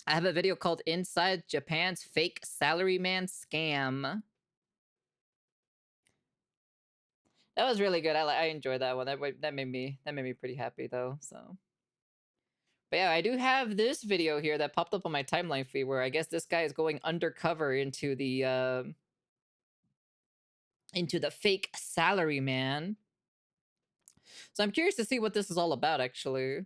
I have a video called Inside Japan's Fake Salaryman Scam. That was really good. I enjoyed that one. That made me pretty happy though. So, but yeah, I do have this video here that popped up on my timeline feed where I guess this guy is going undercover into the fake salaryman. So I'm curious to see what this is all about, actually.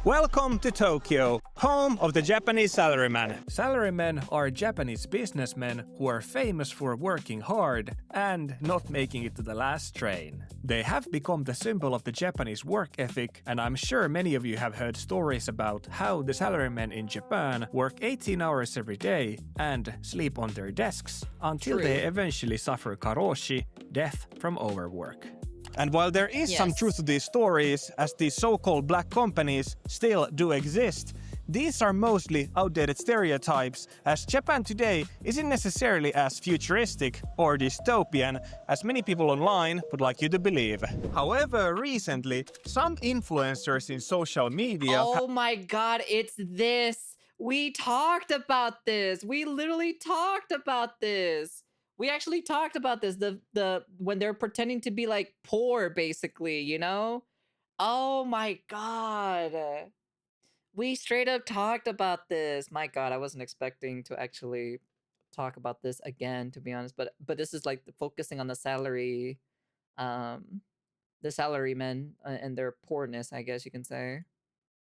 Welcome to Tokyo, home of the Japanese salaryman. Salarymen are Japanese businessmen who are famous for working hard and not making it to the last train. They have become the symbol of the Japanese work ethic, and I'm sure many of you have heard stories about how the salarymen in Japan work 18 hours every day and sleep on their desks until they eventually suffer karoshi, death from overwork. And while there is some truth to these stories, as these so-called black companies still do exist, these are mostly outdated stereotypes, as Japan today isn't necessarily as futuristic or dystopian as many people online would like you to believe. However, recently, some influencers in social media... Oh my god, it's this! We talked about this! We literally talked about this! We actually talked about this, the when they're pretending to be like poor, basically, you know? Oh my god. We straight up talked about this. My god, I wasn't expecting to actually talk about this again, to be honest, but this is like focusing on the salarymen and their poorness, I guess you can say.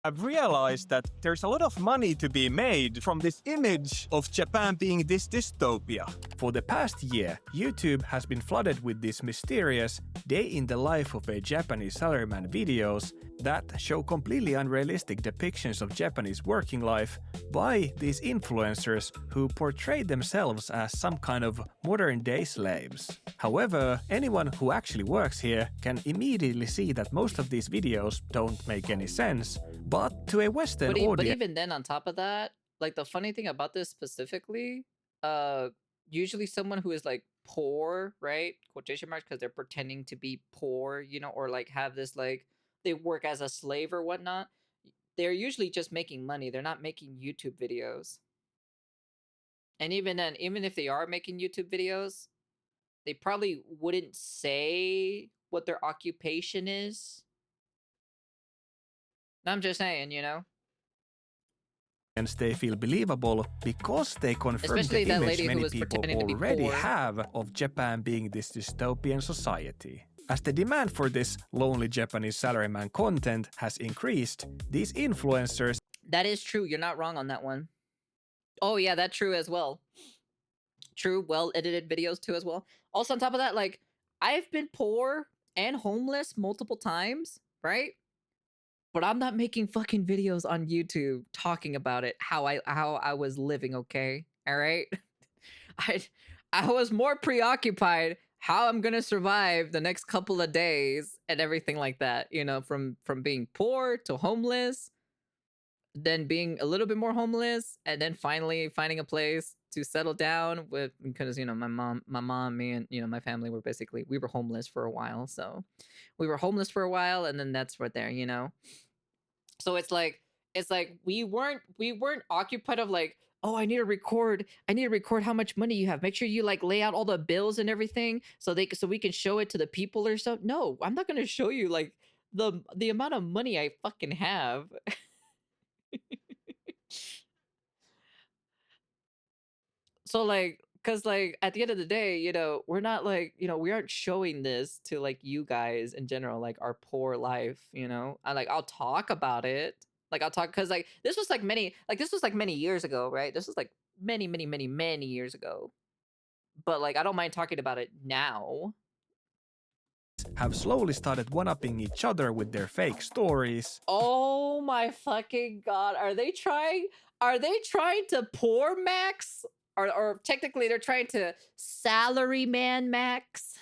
I've realized that there's a lot of money to be made from this image of Japan being this dystopia. For the past year, YouTube has been flooded with these mysterious day in the life of a Japanese salaryman videos that show completely unrealistic depictions of Japanese working life by these influencers who portray themselves as some kind of modern-day slaves. However, anyone who actually works here can immediately see that most of these videos don't make any sense, but to a Western audience... But even then, on top of that, like the funny thing about this specifically, usually someone who is like poor, right? Quotation marks, because they're pretending to be poor, you know, or like have this like, they work as a slave or whatnot. They're usually just making money. They're not making YouTube videos. And even then, even if they are making YouTube videos, they probably wouldn't say what their occupation is. I'm just saying, you know? They feel believable because they confirm the image many people already have of Japan being this dystopian society. As the demand for this lonely Japanese salaryman content has increased, these influencers... That is true, you're not wrong on that one. Oh yeah, that's true as well. True, well-edited videos too as well. Also on top of that, like, I've been poor and homeless multiple times, right? But I'm not making fucking videos on YouTube talking about it, how I was living, okay? All right? I was more preoccupied how I'm gonna survive the next couple of days and everything like that, you know, from being poor to homeless, then being a little bit more homeless, and then finally finding a place to settle down with, because, you know, my mom, me, and, you know, my family were basically, we were homeless for a while. So we were homeless for a while, and then that's right there, you know? So it's like we weren't occupied of like, oh, I need to record how much money you have. Make sure you like lay out all the bills and everything so we can show it to the people or so. No, I'm not gonna show you like the amount of money I fucking have. So like, cause like at the end of the day, you know, we're not like, you know, we aren't showing this to like you guys in general, like our poor life, you know. I'll talk about it. Like I'll talk, cause like this was like many years ago, right? This was like many years ago. But like I don't mind talking about it now. Have slowly started one-upping each other with their fake stories. Oh my fucking god, are they trying to poor max? Or technically they're trying to salaryman max?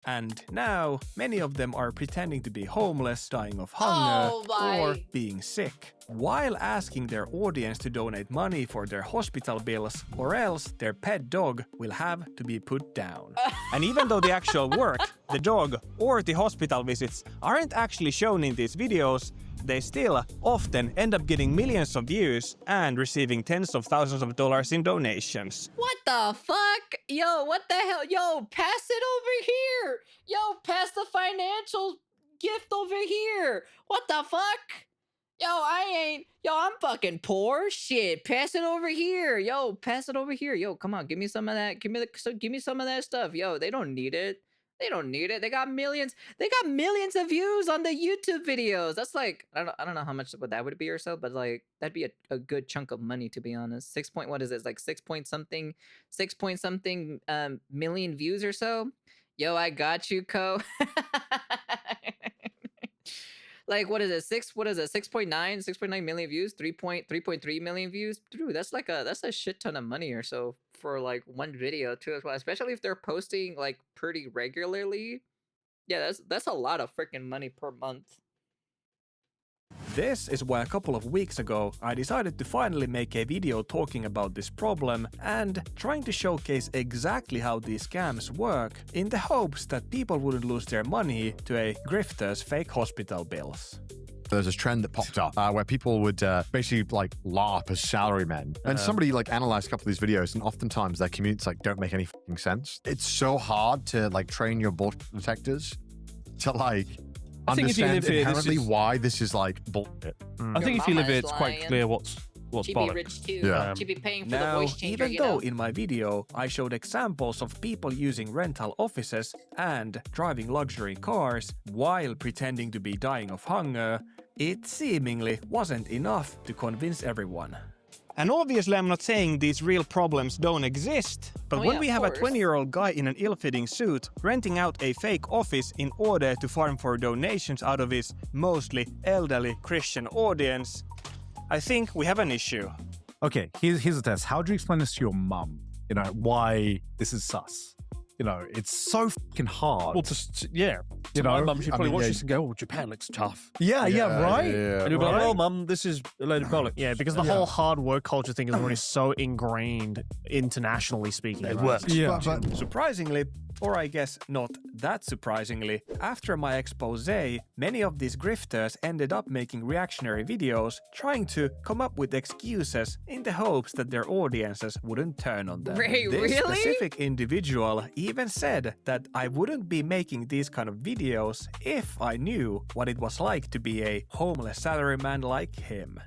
And now, many of them are pretending to be homeless, dying of hunger, or being sick, while asking their audience to donate money for their hospital bills, or else their pet dog will have to be put down. And even though the actual work, the dog, or the hospital visits aren't actually shown in these videos, they still often end up getting millions of views and receiving tens of thousands of dollars in donations. What the fuck? Yo, what the hell? Yo, pass it over here. Yo, pass the financial gift over here. What the fuck? Yo, I'm fucking poor. Shit, pass it over here. Yo, pass it over here. Yo, come on, give me some of that. Give me some of that stuff. Yo, they don't need it. They don't need it. They got millions of views on the YouTube videos. That's like, I don't know how much that would be or so, but like that'd be a good chunk of money, to be honest. What is it? It's like 6 point something million views or so. Yo, I got you, Co. Like, what is it? 6.9 million views, 3.3 million views. Dude, that's a shit ton of money or so for like one video too as well, especially if they're posting like pretty regularly. Yeah, that's a lot of freaking money per month. This is why a couple of weeks ago I decided to finally make a video talking about this problem and trying to showcase exactly how these scams work in the hopes that people wouldn't lose their money to a grifter's fake hospital bills. There's this trend that popped up where people would basically like LARP as salarymen. And somebody like analyzed a couple of these videos, and oftentimes their commutes like don't make any fucking sense. It's so hard to like train your bullshit detectors to like understand inherently why this is like bullshit. I think if you live it, it's quite clear what's She'd bollocks. be rich too. Yeah. She'd be paying for Now, the voice changer, even though in my video I showed examples of people using rental offices and driving luxury cars while pretending to be dying of hunger, it seemingly wasn't enough to convince everyone. And obviously I'm not saying these real problems don't exist, but Oh when yeah, we of have a course. 20-year-old guy in an ill-fitting suit renting out a fake office in order to farm for donations out of his mostly elderly Christian audience, I think we have an issue. Okay, here's the test. How do you explain this to your mum? You know, why this is sus? You know, it's so fucking hard. Well, yeah. You My know, mum, she'd I probably mean, watch yeah, this and go, "Oh, Japan looks tough." Yeah, right? And you'll be like, Right. "Well, mum, this is a load of bollocks." Yeah, because the whole hard work culture thing is already so ingrained internationally speaking. It right? works. Yeah, but Surprisingly, or I guess not that surprisingly, after my expose, many of these grifters ended up making reactionary videos trying to come up with excuses in the hopes that their audiences wouldn't turn on them. Wait, This really? specific individual even said that I wouldn't be making these kind of videos if I knew what it was like to be a homeless salaryman like him.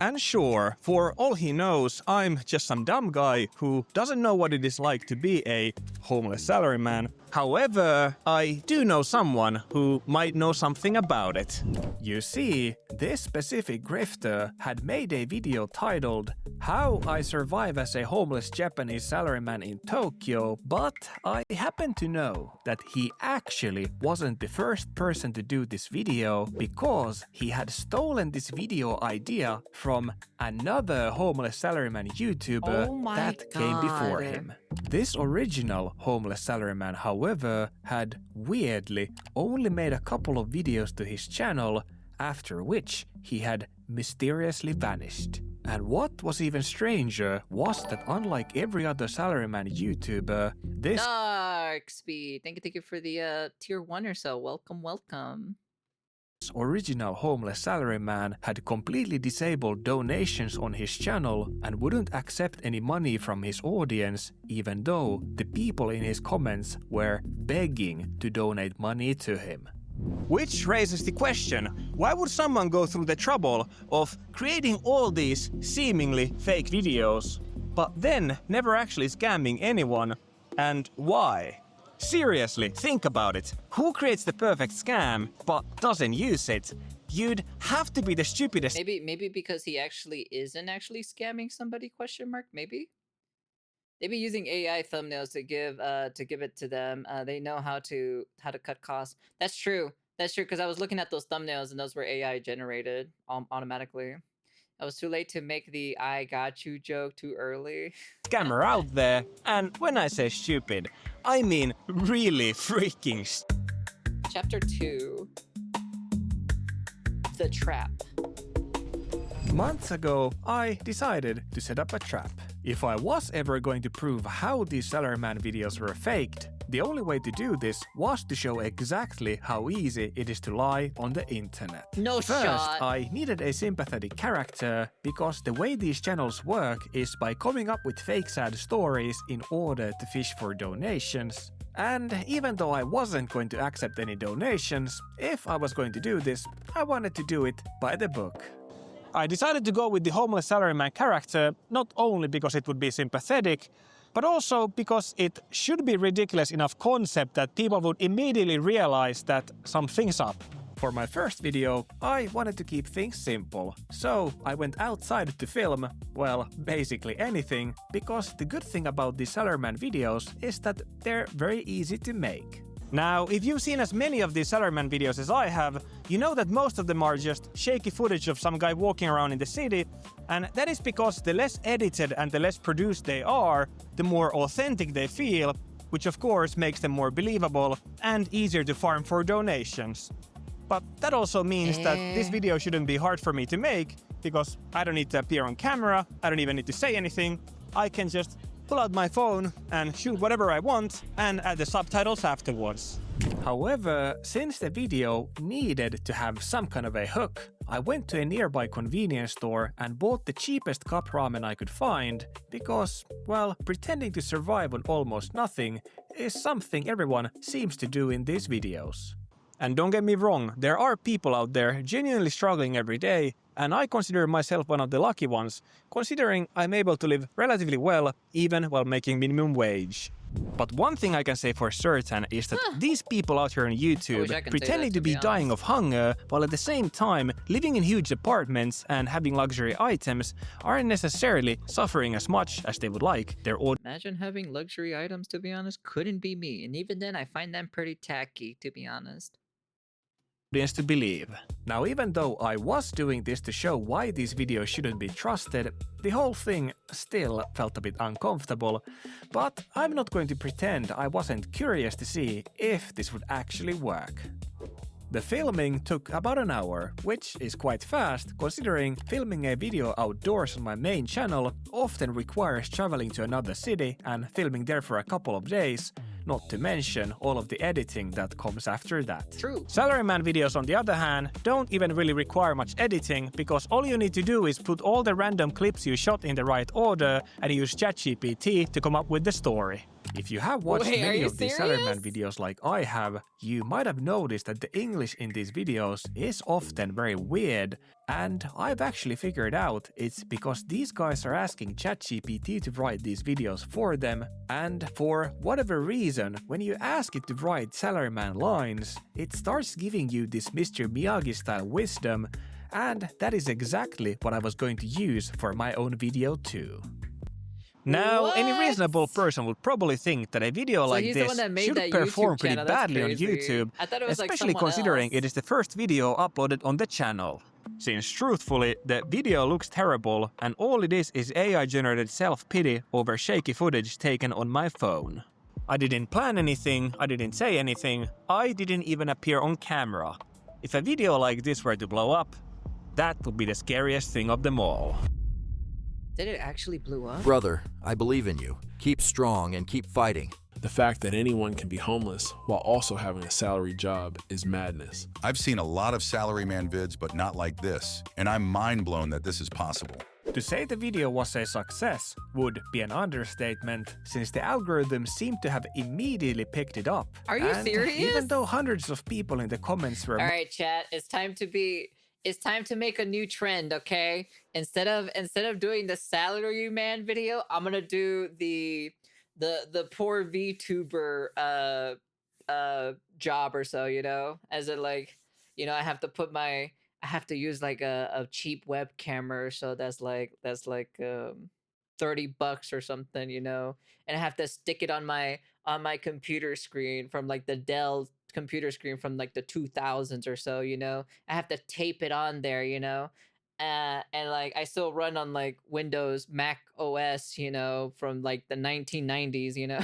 And sure, for all he knows, I'm just some dumb guy who doesn't know what it is like to be a homeless salaryman. However, I do know someone who might know something about it. You see, this specific grifter had made a video titled "How I Survive as a Homeless Japanese Salaryman in Tokyo," but I happen to know that he actually wasn't the first person to do this video because he had stolen this video idea from another homeless salaryman YouTuber Oh my that came before God. him. This original homeless salaryman, however, had weirdly only made a couple of videos to his channel, after which he had mysteriously vanished. And what was even stranger was that unlike every other salaryman YouTuber, this Dark Speed. Thank you for the tier 1 or so. Welcome. original homeless salaryman had completely disabled donations on his channel and wouldn't accept any money from his audience, even though the people in his comments were begging to donate money to him. Which raises the question, why would someone go through the trouble of creating all these seemingly fake videos, but then never actually scamming anyone, and why? Seriously, think about it. Who creates the perfect scam, but doesn't use it? You'd have to be the stupidest. Maybe because he actually isn't actually scamming somebody, question mark, maybe? They'd be using AI thumbnails to give it to them. They know how to cut costs. That's true, because I was looking at those thumbnails and those were AI generated automatically. I was too late to make the "I got you" joke too early. Scammer out there, and when I say stupid, I mean really freaking Chapter 2. The Trap. Months ago, I decided to set up a trap. If I was ever going to prove how these Salaryman videos were faked, the only way to do this was to show exactly how easy it is to lie on the internet. No First, shot. I needed a sympathetic character because the way these channels work is by coming up with fake sad stories in order to fish for donations. And even though I wasn't going to accept any donations, if I was going to do this, I wanted to do it by the book. I decided to go with the homeless salaryman character not only because it would be sympathetic, but also because it should be ridiculous enough concept that people would immediately realize that something's up. For my first video, I wanted to keep things simple, so I went outside to film, well, basically anything, because the good thing about these Salaryman videos is that they're very easy to make. Now, if you've seen as many of these Salaryman videos as I have, you know that most of them are just shaky footage of some guy walking around in the city, and that is because the less edited and the less produced they are, the more authentic they feel, which of course makes them more believable and easier to farm for donations. But that also means that this video shouldn't be hard for me to make, because I don't need to appear on camera, I don't even need to say anything, I can just pull out my phone and shoot whatever I want and add the subtitles afterwards. However, since the video needed to have some kind of a hook, I went to a nearby convenience store and bought the cheapest cup ramen I could find because, well, pretending to survive on almost nothing is something everyone seems to do in these videos. And don't get me wrong, there are people out there genuinely struggling every day, and I consider myself one of the lucky ones, considering I'm able to live relatively well even while making minimum wage. But one thing I can say for certain is that these people out here on YouTube pretending to be dying of hunger while at the same time living in huge apartments and having luxury items aren't necessarily suffering as much as they would like their Imagine having luxury items, to be honest, couldn't be me. And even then, I find them pretty tacky, to be honest. audience to believe. Now, even though I was doing this to show why these videos shouldn't be trusted, the whole thing still felt a bit uncomfortable, but I'm not going to pretend I wasn't curious to see if this would actually work. The filming took about an hour, which is quite fast considering filming a video outdoors on my main channel often requires traveling to another city and filming there for a couple of days, not to mention all of the editing that comes after that. True. Salaryman videos, on the other hand, don't even really require much editing because all you need to do is put all the random clips you shot in the right order and use ChatGPT to come up with the story. If you have watched Wait, are many you of these serious? Salaryman videos like I have, you might have noticed that the English in these videos is often very weird, and I've actually figured out it's because these guys are asking ChatGPT to write these videos for them, and for whatever reason, when you ask it to write Salaryman lines, it starts giving you this Mr. Miyagi-style wisdom, and that is exactly what I was going to use for my own video too. Now, any What? reasonable person would probably think that a video So like he's the this one that made should that perform YouTube pretty channel. That's badly on crazy. YouTube, I thought it was like especially someone considering else. it is the first video uploaded on the channel. Since truthfully, the video looks terrible and all it is AI-generated self-pity over shaky footage taken on my phone. I didn't plan anything, I didn't say anything, I didn't even appear on camera. If a video like this were to blow up, that would be the scariest thing of them all. Did it actually blow up? Brother, I believe in you. Keep strong and keep fighting. The fact that anyone can be homeless while also having a salary job is madness. I've seen a lot of salaryman vids, but not like this, and I'm mind blown that this is possible. To say the video was a success would be an understatement, since the algorithm seemed to have immediately picked it up. Are you And serious? even though hundreds of people in the comments were All right, chat. It's time to make a new trend, okay? Instead of doing the salary man video, I'm gonna do the poor VTuber job or so, you know? As in like, you know, I have to use like a cheap webcam or so that's like $30 or something, you know, and I have to stick it on my computer screen from like the Dell computer screen from like the 2000s or so, you know. I have to tape it on there, you know. And like I still run on like Windows Mac OS, you know, from like the 1990s, you know.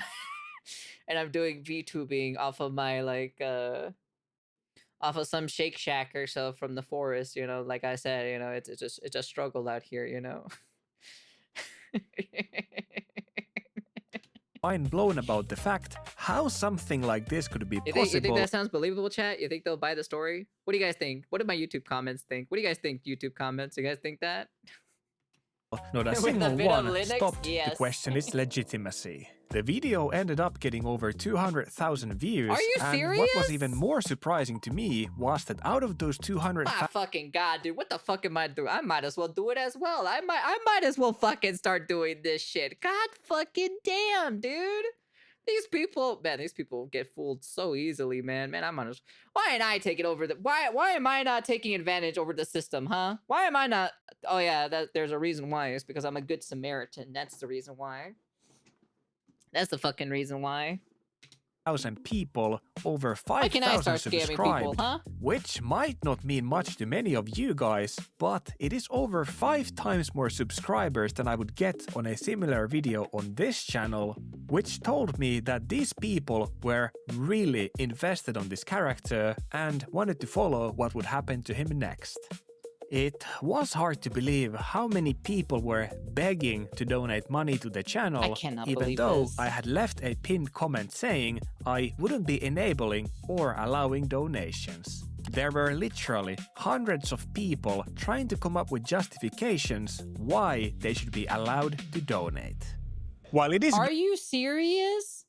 And I'm doing VTubing off of my like off of some Shake Shack or so from the forest, you know. Like I said, you know, it's a struggle out here, you know. mind blown about the fact how something like this could be You possible. think that sounds believable, chat? You think they'll buy the story? What do you guys think? What do my YouTube comments think? What do you guys think, YouTube comments? You guys think that? Not a With a single bit of one Linux? stopped to Yes. question its legitimacy. The video ended up getting over 200,000 views. Are you and serious? what was even more surprising to me was that out of those 200,000 Ah, fucking god, dude. What the fuck am I doing? I might as well do it as well. I might as well fucking start doing this shit. God fucking damn, dude. These people get fooled so easily, man. Man, I'm honest. Why ain't I taking over the? Why am I not taking advantage over the system, huh? Why am I not? Oh yeah, there's a reason why. It's because I'm a good Samaritan. That's the reason why. That's the fucking reason why. 1,000 people, over Why can I 5,000 start scamming subscribed, people, huh? which might not mean much to many of you guys, but it is over 5 times more subscribers than I would get on a similar video on this channel, which told me that these people were really invested on this character and wanted to follow what would happen to him next. It was hard to believe how many people were begging to donate money to the channel, I cannot even believe though this. I had left a pinned comment saying I wouldn't be enabling or allowing donations. There were literally hundreds of people trying to come up with justifications why they should be allowed to donate. While it is Are you serious?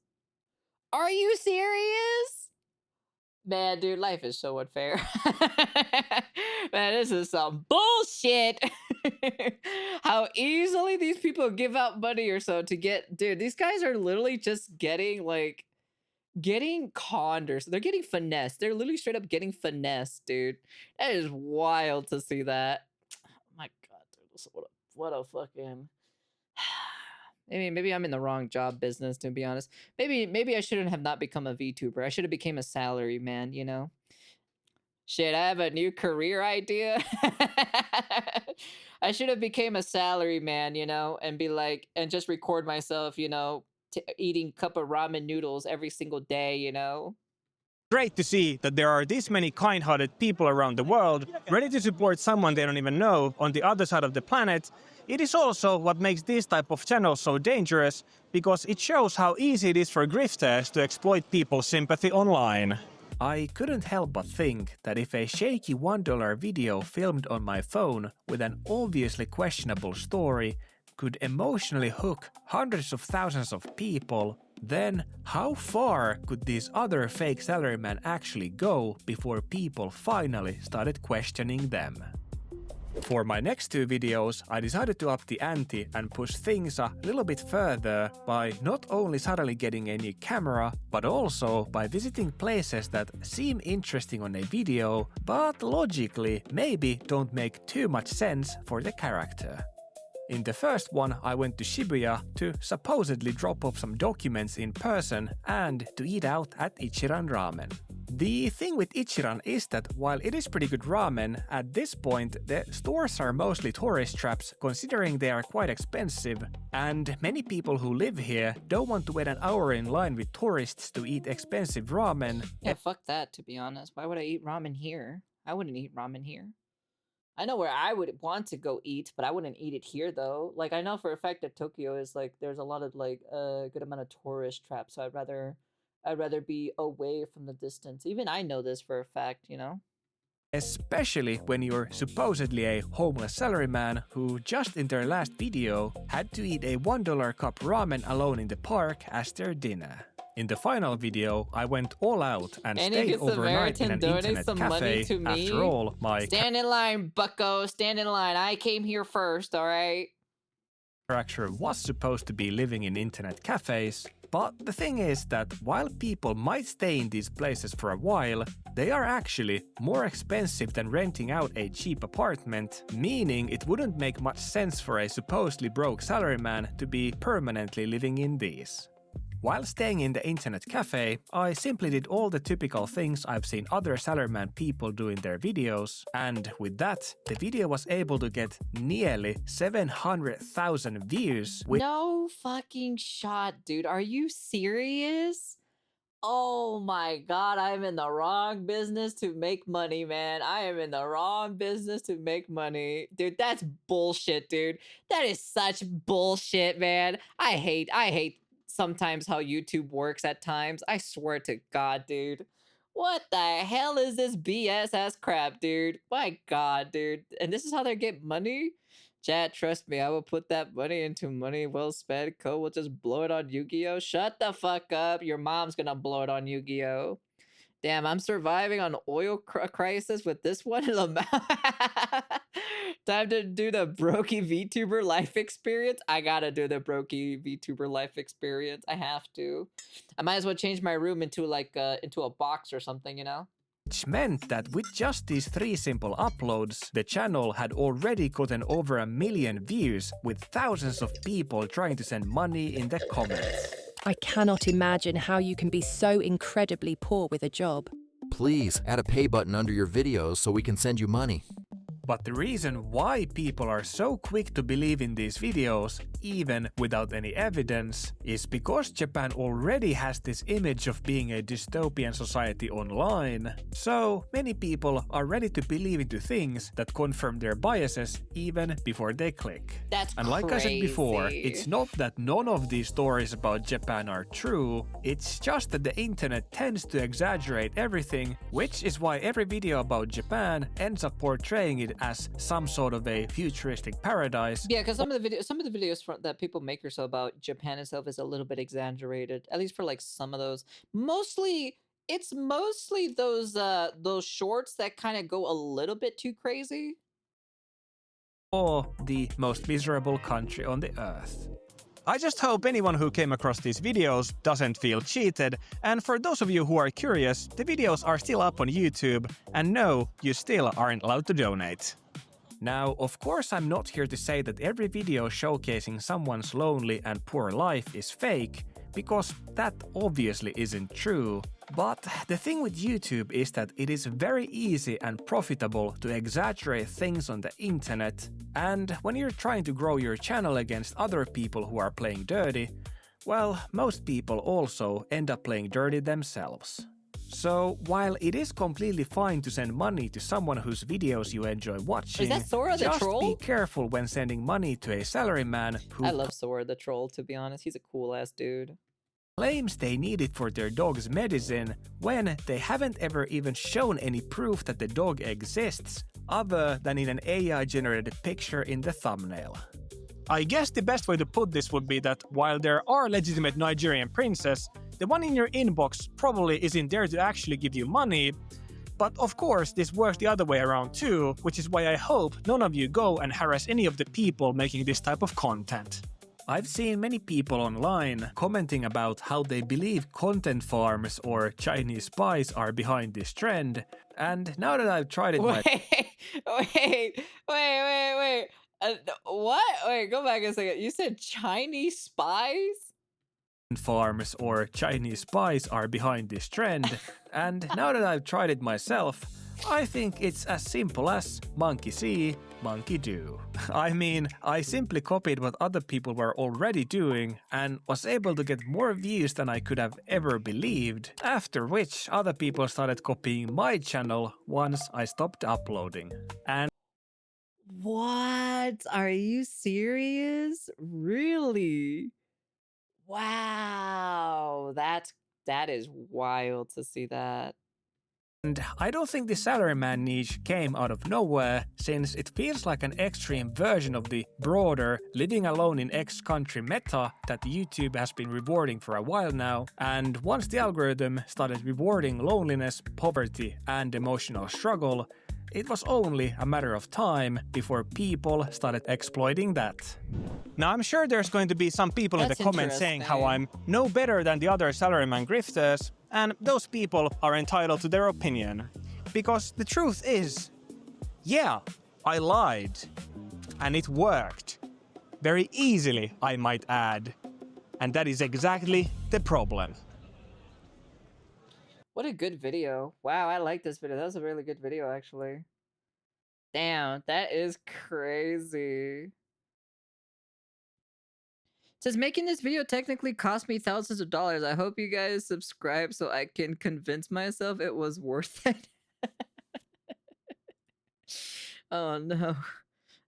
Are you serious? Man, dude, life is so unfair. Man, this is some bullshit. How easily these people give out money or so to get... Dude, these guys are literally just getting, like... Getting conned or... They're getting finessed. They're literally straight up getting finessed, dude. That is wild to see that. Oh my god, dude. What a fucking... Maybe I'm in the wrong job business, to be honest. Maybe I shouldn't have not become a VTuber. I should have became a salary man, you know? Shit, I have a new career idea. I should have became a salary man, you know, and be like, and just record myself, you know, eating cup of ramen noodles every single day, you know? great to see that there are this many kind-hearted people around the world ready to support someone they don't even know on the other side of the planet. It is also what makes this type of channel so dangerous, because it shows how easy it is for grifters to exploit people's sympathy online. I couldn't help but think that if a shaky $1 video filmed on my phone with an obviously questionable story could emotionally hook hundreds of thousands of people, then how far could these other fake salarymen actually go before people finally started questioning them? For my next 2 videos, I decided to up the ante and push things a little bit further by not only suddenly getting a new camera, but also by visiting places that seem interesting on a video, but logically maybe don't make too much sense for the character. In the first one, I went to Shibuya to supposedly drop off some documents in person and to eat out at Ichiran Ramen. The thing with Ichiran is that while it is pretty good ramen, at this point the stores are mostly tourist traps considering they are quite expensive, and many people who live here don't want to wait an hour in line with tourists to eat expensive ramen. Yeah, fuck that, to be honest. Why would I eat ramen here? I wouldn't eat ramen here. I know where I would want to go eat, but I wouldn't eat it here though. Like, I know for a fact that Tokyo is like, there's a lot of like a good amount of tourist traps, so I'd rather be away from the distance. Even I know this for a fact, you know? Especially when you're supposedly a homeless salaryman who just in their last video had to eat a $1 cup ramen alone in the park as their dinner. In the final video, I went all out and stayed overnight in an internet cafe. After all, my Stand in line, bucko. Stand in line. I came here first, alright? character was supposed to be living in internet cafes, but the thing is that while people might stay in these places for a while, they are actually more expensive than renting out a cheap apartment, meaning it wouldn't make much sense for a supposedly broke salaryman to be permanently living in these. While staying in the internet cafe, I simply did all the typical things I've seen other salaryman people do in their videos, and with that, the video was able to get nearly 700,000 views. No fucking shot, dude. Are you serious? Oh my god, I'm in the wrong business to make money, man. I am in the wrong business to make money. Dude, that's bullshit, dude. That is such bullshit, man. I hate sometimes how YouTube works at times. I swear to God, dude. What the hell is this BS ass crap, dude? My god, dude. And this is how they get money? Chat, trust me, I will put that money into money well spent. Co will just blow it on Yu-Gi-Oh! Shut the fuck up. Your mom's gonna blow it on Yu-Gi-Oh! Damn, I'm surviving on oil crisis with this one. Time to do the Brokey VTuber life experience. I gotta do the Brokey VTuber life experience. I have to. I might as well change my room into like into a box or something, you know? Which meant that with just these 3 simple uploads, the channel had already gotten over 1 million views, with thousands of people trying to send money in the comments. I cannot imagine how you can be so incredibly poor with a job. Please add a pay button under your videos so we can send you money. But the reason why people are so quick to believe in these videos, even without any evidence, is because Japan already has this image of being a dystopian society online. So many people are ready to believe into things that confirm their biases even before they click. That's And like I said before, crazy. it's not that none of these stories about Japan are true, it's just that the internet tends to exaggerate everything, which is why every video about Japan ends up portraying it as some sort of a futuristic paradise. Yeah, because some of the videos that people make or so about Japan itself is a little bit exaggerated, at least for like some of those. It's mostly those shorts that kind of go a little bit too crazy. Or the most miserable country on the earth. I just hope anyone who came across these videos doesn't feel cheated, and for those of you who are curious, the videos are still up on YouTube, and no, you still aren't allowed to donate. Now, of course, I'm not here to say that every video showcasing someone's lonely and poor life is fake, because that obviously isn't true. But the thing with YouTube is that it is very easy and profitable to exaggerate things on the internet, and when you're trying to grow your channel against other people who are playing dirty, well, most people also end up playing dirty themselves. So, while it is completely fine to send money to someone whose videos you enjoy watching, that Sora the just troll? be careful when sending money to a salaryman who I love Sora the troll, to be honest. He's a cool ass dude. claims they need it for their dog's medicine when they haven't ever even shown any proof that the dog exists, other than in an AI-generated picture in the thumbnail. I guess the best way to put this would be that while there are legitimate Nigerian princes, the one in your inbox probably isn't there to actually give you money. But of course, this works the other way around too, which is why I hope none of you go and harass any of the people making this type of content. I've seen many people online commenting about how they believe content farms or Chinese spies are behind this trend, and now that I've tried it Wait. What? Wait, go back a second. You said Chinese spies? farms or Chinese spies are behind this trend, and now that I've tried it myself, I think it's as simple as monkey see, monkey do. I mean, I simply copied what other people were already doing and was able to get more views than I could have ever believed, after which other people started copying my channel once I stopped uploading. And What? Are you serious? Really? Wow. That is wild to see that. I don't think the salaryman niche came out of nowhere, since it feels like an extreme version of the broader living alone in X country meta that YouTube has been rewarding for a while now, and once the algorithm started rewarding loneliness, poverty, and emotional struggle, it was only a matter of time before people started exploiting that. Now I'm sure there's going to be some people in the comments saying how I'm no better than the other salaryman grifters, and those people are entitled to their opinion. Because the truth is, yeah, I lied. And it worked. Very easily, I might add. And that is exactly the problem. What a good video. Wow, I like this video. That was a really good video, actually. Damn, that is crazy. Says making this video technically cost me thousands of dollars. I hope you guys subscribe so I can convince myself it was worth it. Oh no.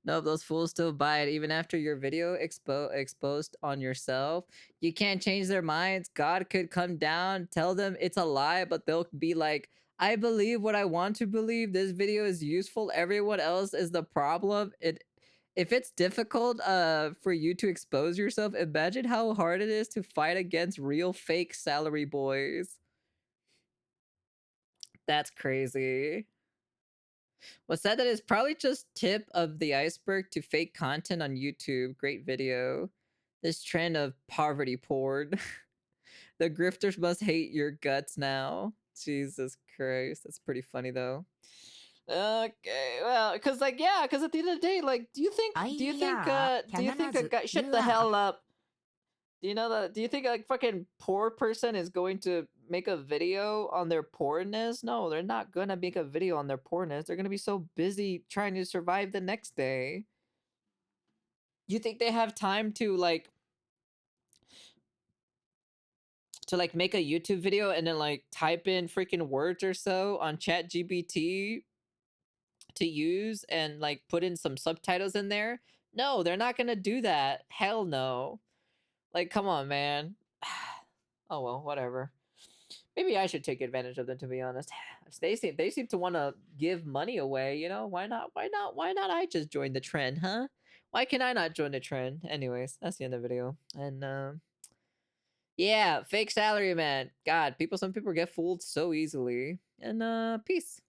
No, those fools still buy it even after your video exposed on yourself. You can't change their minds. God could come down, tell them it's a lie, but they'll be like, I believe what I want to believe. This video is useful. Everyone else is the problem. If it's difficult for you to expose yourself, imagine how hard it is to fight against real fake salary boys. That's crazy. What's sad that is probably just tip of the iceberg to fake content on YouTube. Great video. This trend of poverty porn. The grifters must hate your guts now. Jesus Christ. That's pretty funny though. Okay, well, because like, yeah, because at the end of the day, like, do you think a guy, shut the hell up. Do you think like fucking poor person is going to make a video on their poorness? No, they're not gonna make a video on their poorness. They're gonna be so busy trying to survive the next day. You think they have time to make a YouTube video and then like type in freaking words or so on ChatGPT to use and like put in some subtitles in there? No, they're not gonna do that. Hell no. Like, come on, man. Oh well, whatever. Maybe I should take advantage of them, to be honest. They seem to want to give money away, you know? Why not I just join the trend, huh? Why can I not join the trend? Anyways, that's the end of the video. And yeah, fake salary man. God, some people get fooled so easily. And peace.